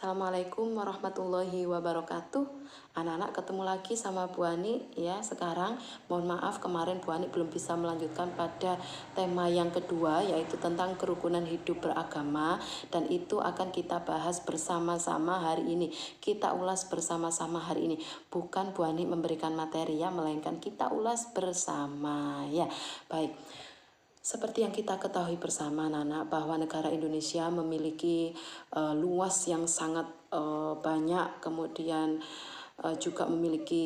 Assalamualaikum warahmatullahi wabarakatuh. Anak-anak ketemu lagi sama Bu Ani ya. Sekarang mohon maaf kemarin Bu Ani belum bisa melanjutkan pada tema yang kedua, yaitu tentang kerukunan hidup beragama, dan itu akan kita bahas bersama-sama hari ini. Kita ulas bersama-sama hari ini. Bukan Bu Ani memberikan materi ya, melainkan kita ulas bersama ya. Baik. Seperti yang kita ketahui bersama Nana, bahwa negara Indonesia memiliki luas yang sangat banyak, kemudian juga memiliki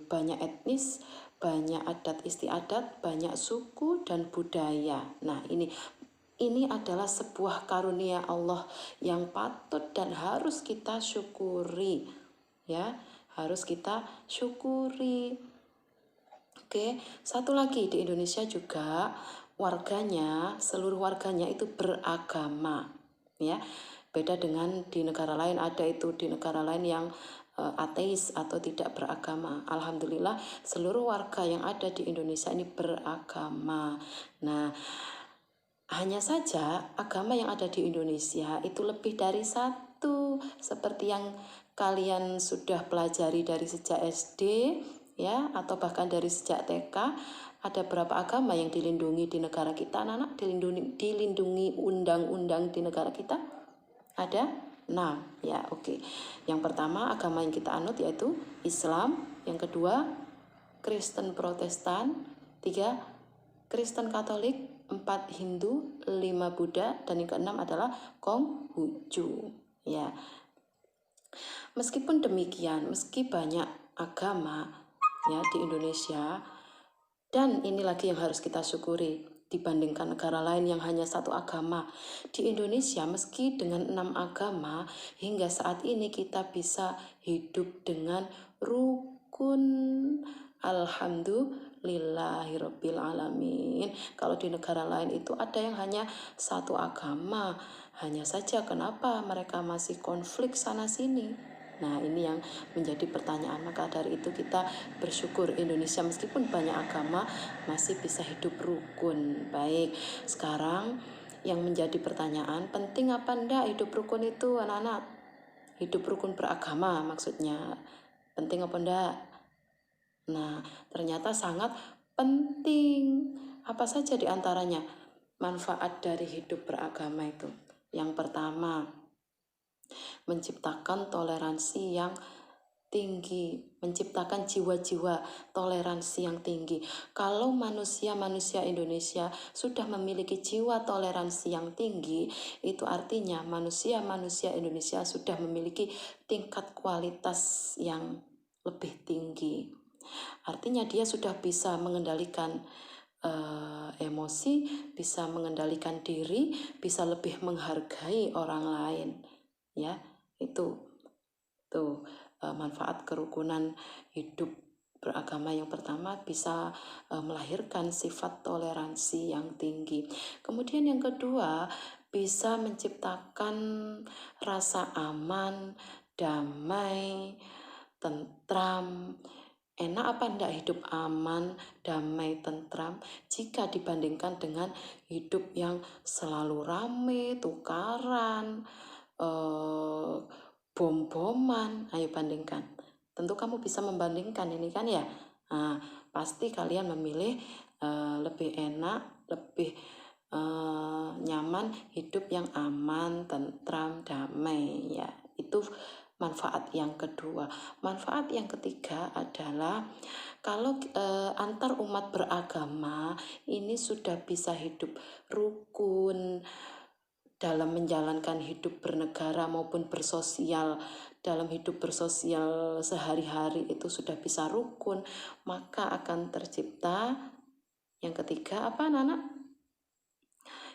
banyak etnis, banyak adat istiadat, banyak suku dan budaya. Nah, ini adalah sebuah karunia Allah yang patut dan harus kita syukuri. Ya, harus kita syukuri. Oke, satu lagi di Indonesia juga seluruh warganya itu beragama, ya. Beda dengan di negara lain, ada itu di negara lain yang ateis atau tidak beragama. Alhamdulillah seluruh warga yang ada di Indonesia ini beragama. Nah, hanya saja agama yang ada di Indonesia itu lebih dari satu, seperti yang kalian sudah pelajari dari sejak SD ya, atau bahkan dari sejak TK. Ada berapa agama yang dilindungi di negara kita, anak-anak? Dilindungi undang-undang di negara kita? Ada 6 ya, oke. Yang pertama agama yang kita anut yaitu Islam, yang kedua Kristen Protestan, 3 Kristen Katolik, 4 Hindu, 5 Buddha, dan yang keenam adalah Konghucu ya. Meskipun demikian, meski banyak agama ya di Indonesia, dan ini lagi yang harus kita syukuri dibandingkan negara lain yang hanya satu agama. Di Indonesia meski dengan 6 agama, hingga saat ini kita bisa hidup dengan rukun. Alhamdulillahirabbil alamin. Kalau di negara lain itu ada yang hanya satu agama. Hanya saja kenapa mereka masih konflik sana sini? Nah, ini yang menjadi pertanyaan. Maka dari itu kita bersyukur Indonesia meskipun banyak agama masih bisa hidup rukun. Baik, sekarang yang menjadi pertanyaan, penting apa enggak hidup rukun itu, anak-anak? Hidup rukun beragama maksudnya. Penting apa enggak? Nah, ternyata sangat penting. Apa saja diantaranya manfaat dari hidup beragama itu? Yang pertama, menciptakan toleransi yang tinggi, menciptakan jiwa-jiwa toleransi yang tinggi. Kalau manusia Indonesia sudah memiliki jiwa toleransi yang tinggi, itu artinya manusia Indonesia sudah memiliki tingkat kualitas yang lebih tinggi. Artinya dia sudah bisa mengendalikan emosi, bisa mengendalikan diri, bisa lebih menghargai orang lain. Ya, itu tuh manfaat kerukunan hidup beragama. Yang pertama, bisa melahirkan sifat toleransi yang tinggi. Kemudian yang kedua, bisa menciptakan rasa aman, damai, tentram. Enak apa enggak hidup aman, damai, tentram jika dibandingkan dengan hidup yang selalu rame, tukaran, bom-boman? Ayo bandingkan. Tentu kamu bisa membandingkan ini kan ya. Nah, pasti kalian memilih lebih enak, lebih nyaman hidup yang aman, tentram, damai ya. Itu manfaat yang kedua. Manfaat yang ketiga adalah kalau antar umat beragama ini sudah bisa hidup rukun dalam menjalankan hidup bernegara maupun bersosial. Dalam hidup bersosial sehari-hari itu sudah bisa rukun, maka akan tercipta yang ketiga apa, anak-anak?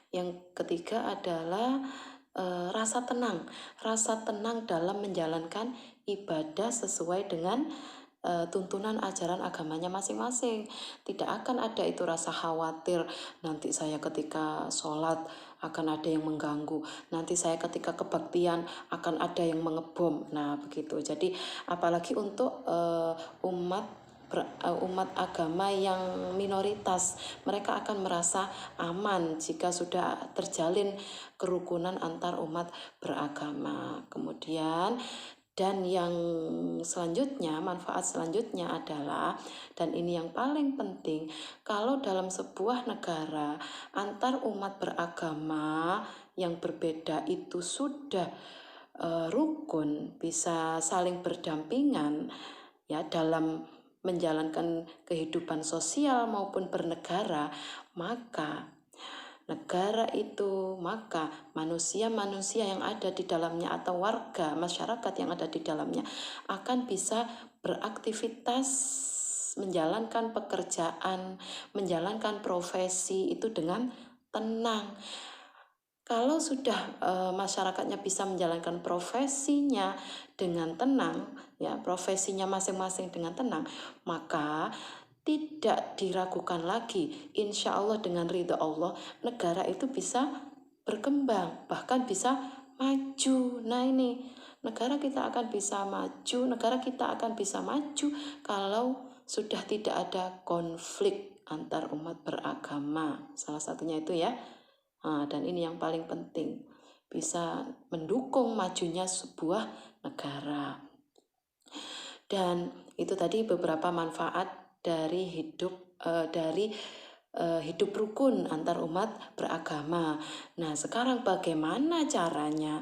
Yang ketiga adalah rasa tenang dalam menjalankan ibadah sesuai dengan tuntunan ajaran agamanya masing-masing. Tidak akan ada itu rasa khawatir, nanti saya ketika sholat akan ada yang mengganggu, nanti saya ketika kebaktian akan ada yang mengebom. Nah, begitu. Jadi apalagi untuk umat umat agama yang minoritas. Mereka akan merasa aman jika sudah terjalin kerukunan antar umat beragama. Kemudian dan yang selanjutnya, manfaat selanjutnya adalah, dan ini yang paling penting, kalau dalam sebuah negara antar umat beragama yang berbeda itu sudah rukun, bisa saling berdampingan ya dalam menjalankan kehidupan sosial maupun bernegara, maka negara itu, maka manusia-manusia yang ada di dalamnya atau warga masyarakat yang ada di dalamnya akan bisa beraktivitas, menjalankan pekerjaan, menjalankan profesi itu dengan tenang. Kalau sudah masyarakatnya bisa menjalankan profesinya dengan tenang, ya profesinya masing-masing dengan tenang, maka tidak diragukan lagi, insya Allah dengan ridho Allah, negara itu bisa berkembang, bahkan bisa maju. Nah ini, negara kita akan bisa maju, negara kita akan bisa maju kalau sudah tidak ada konflik antar umat beragama. Salah satunya itu ya. Nah, dan ini yang paling penting, bisa mendukung majunya sebuah negara. Dan itu tadi beberapa manfaat dari hidup rukun antar umat beragama. Nah, sekarang bagaimana caranya?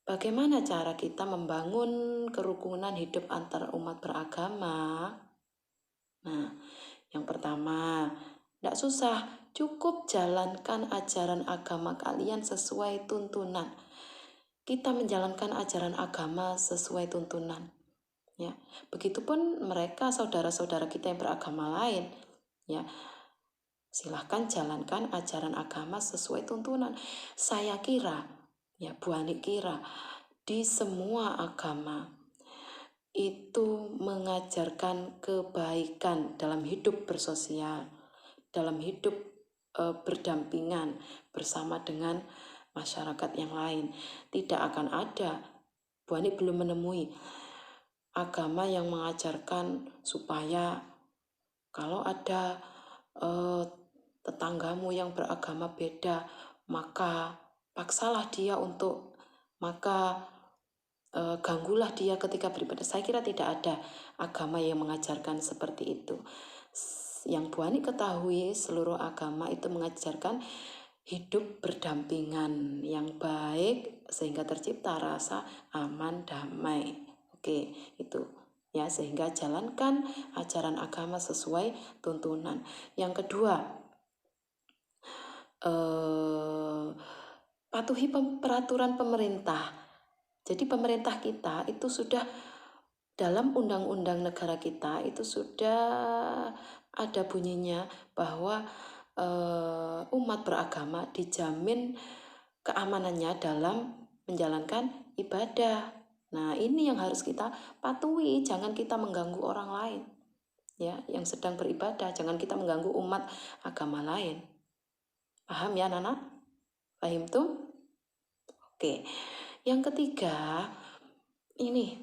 Bagaimana cara kita membangun kerukunan hidup antar umat beragama? Nah, yang pertama, tidak susah, cukup jalankan ajaran agama kalian sesuai tuntunan. Kita menjalankan ajaran agama sesuai tuntunan. Ya, begitupun mereka saudara-saudara kita yang beragama lain, ya, silahkan jalankan ajaran agama sesuai tuntunan. Saya kira, ya Bu Ani kira, di semua agama itu mengajarkan kebaikan dalam hidup bersosial, dalam hidup berdampingan bersama dengan masyarakat yang lain. Tidak akan ada, Bu Ani belum menemui agama yang mengajarkan supaya kalau ada tetanggamu yang beragama beda, maka paksalah dia untuk, maka ganggulah dia ketika beribadah. Saya kira tidak ada agama yang mengajarkan seperti itu. Yang Bu Ani ketahui, seluruh agama itu mengajarkan hidup berdampingan yang baik sehingga tercipta rasa aman damai. Oke, itu ya, sehingga jalankan ajaran agama sesuai tuntunan. Yang kedua, patuhi peraturan pemerintah. Jadi pemerintah kita itu sudah dalam undang-undang negara kita itu sudah ada bunyinya bahwa umat beragama dijamin keamanannya dalam menjalankan ibadah. Nah, ini yang harus kita patuhi, jangan kita mengganggu orang lain. Ya, yang sedang beribadah, jangan kita mengganggu umat agama lain. Paham ya, anak-anak? Paham tuh? Oke. Yang ketiga, ini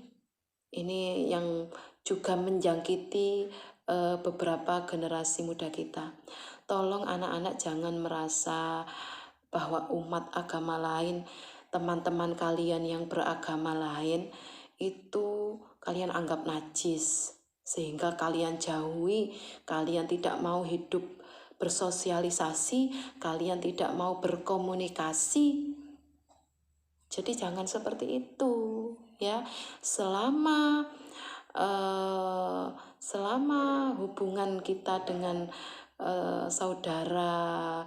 yang juga menjangkiti beberapa generasi muda kita. Tolong anak-anak jangan merasa bahwa umat agama lain, teman-teman kalian yang beragama lain itu kalian anggap najis, sehingga kalian jauhi, kalian tidak mau hidup bersosialisasi, kalian tidak mau berkomunikasi. Jadi jangan seperti itu ya. Selama hubungan kita dengan saudara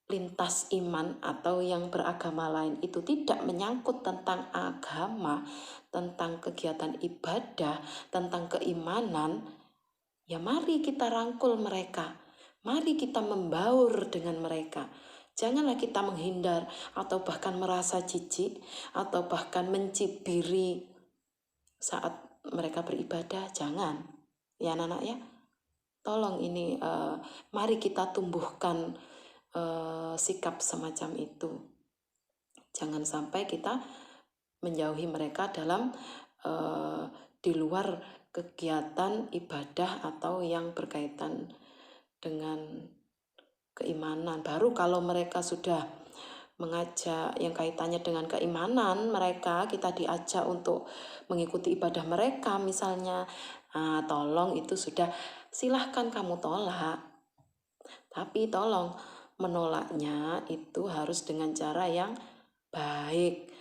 lintas iman atau yang beragama lain itu tidak menyangkut tentang agama, tentang kegiatan ibadah, tentang keimanan, ya mari kita rangkul mereka, mari kita membaur dengan mereka. Janganlah kita menghindar atau bahkan merasa jijik atau bahkan mencibiri saat mereka beribadah. Jangan ya anak-anak ya. Tolong ini mari kita tumbuhkan sikap semacam itu. Jangan sampai kita menjauhi mereka dalam di luar kegiatan ibadah atau yang berkaitan dengan keimanan. Baru kalau mereka sudah mengajak yang kaitannya dengan keimanan mereka, kita diajak untuk mengikuti ibadah mereka misalnya, tolong itu sudah silahkan kamu tolak. Tapi tolong menolaknya itu harus dengan cara yang baik.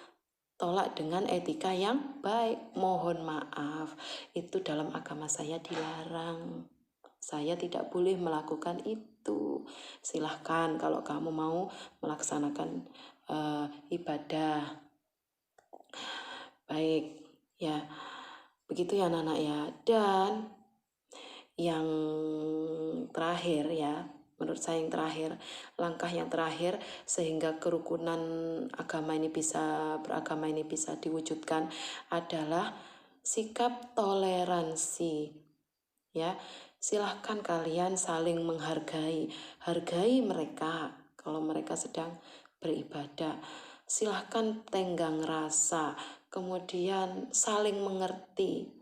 Tolak dengan etika yang baik. Mohon maaf, itu dalam agama saya dilarang. Saya tidak boleh melakukan itu. Silahkan kalau kamu mau melaksanakan ibadah. Baik, ya. Begitu ya anak-anak ya. Dan yang terakhir ya, menurut saya yang terakhir, langkah yang terakhir sehingga kerukunan beragama ini bisa diwujudkan adalah sikap toleransi. Ya, silahkan kalian saling menghargai, hargai mereka kalau mereka sedang beribadah. Silahkan tenggang rasa, kemudian saling mengerti.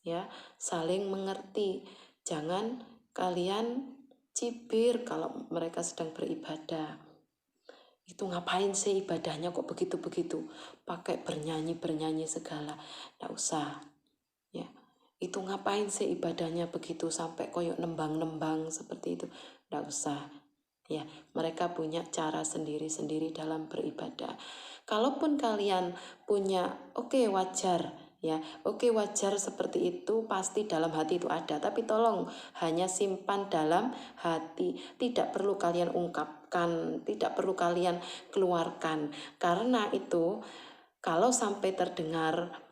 Ya, saling mengerti. Jangan kalian cibir kalau mereka sedang beribadah. Itu ngapain sih ibadahnya kok begitu-begitu? Pakai bernyanyi-bernyanyi segala. Nggak usah. Ya. Itu ngapain sih ibadahnya begitu sampai koyok nembang-nembang seperti itu? Nggak usah. Ya, mereka punya cara sendiri-sendiri dalam beribadah. Kalaupun kalian punya, oke, wajar ya, oke, wajar seperti itu, pasti dalam hati itu ada, tapi tolong hanya simpan dalam hati, tidak perlu kalian ungkapkan, tidak perlu kalian keluarkan, karena itu kalau sampai terdengar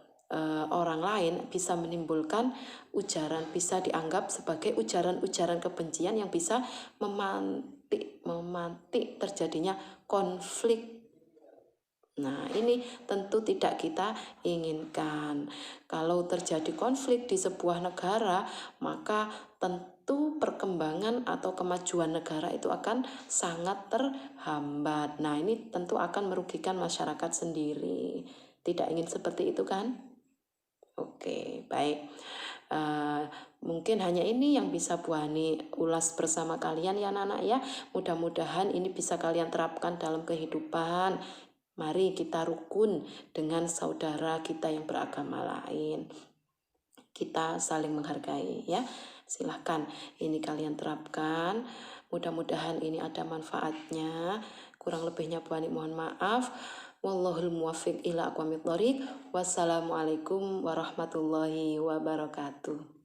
orang lain bisa menimbulkan ujaran, bisa dianggap sebagai ujaran-ujaran kebencian yang bisa memantik terjadinya konflik. Nah, ini tentu tidak kita inginkan. Kalau terjadi konflik di sebuah negara, maka tentu perkembangan atau kemajuan negara itu akan sangat terhambat. Nah, ini tentu akan merugikan masyarakat sendiri. Tidak ingin seperti itu kan? Oke, baik. Mungkin hanya ini yang bisa Bu Hani ulas bersama kalian ya anak-anak ya. Mudah-mudahan ini bisa kalian terapkan dalam kehidupan. Mari kita rukun dengan saudara kita yang beragama lain. Kita saling menghargai ya. Silahkan ini kalian terapkan. Mudah-mudahan ini ada manfaatnya. Kurang lebihnya Bu Hani mohon maaf. Wallahul muwaffiq ila aqwamit thoriq. Wassalamualaikum warahmatullahi wabarakatuh.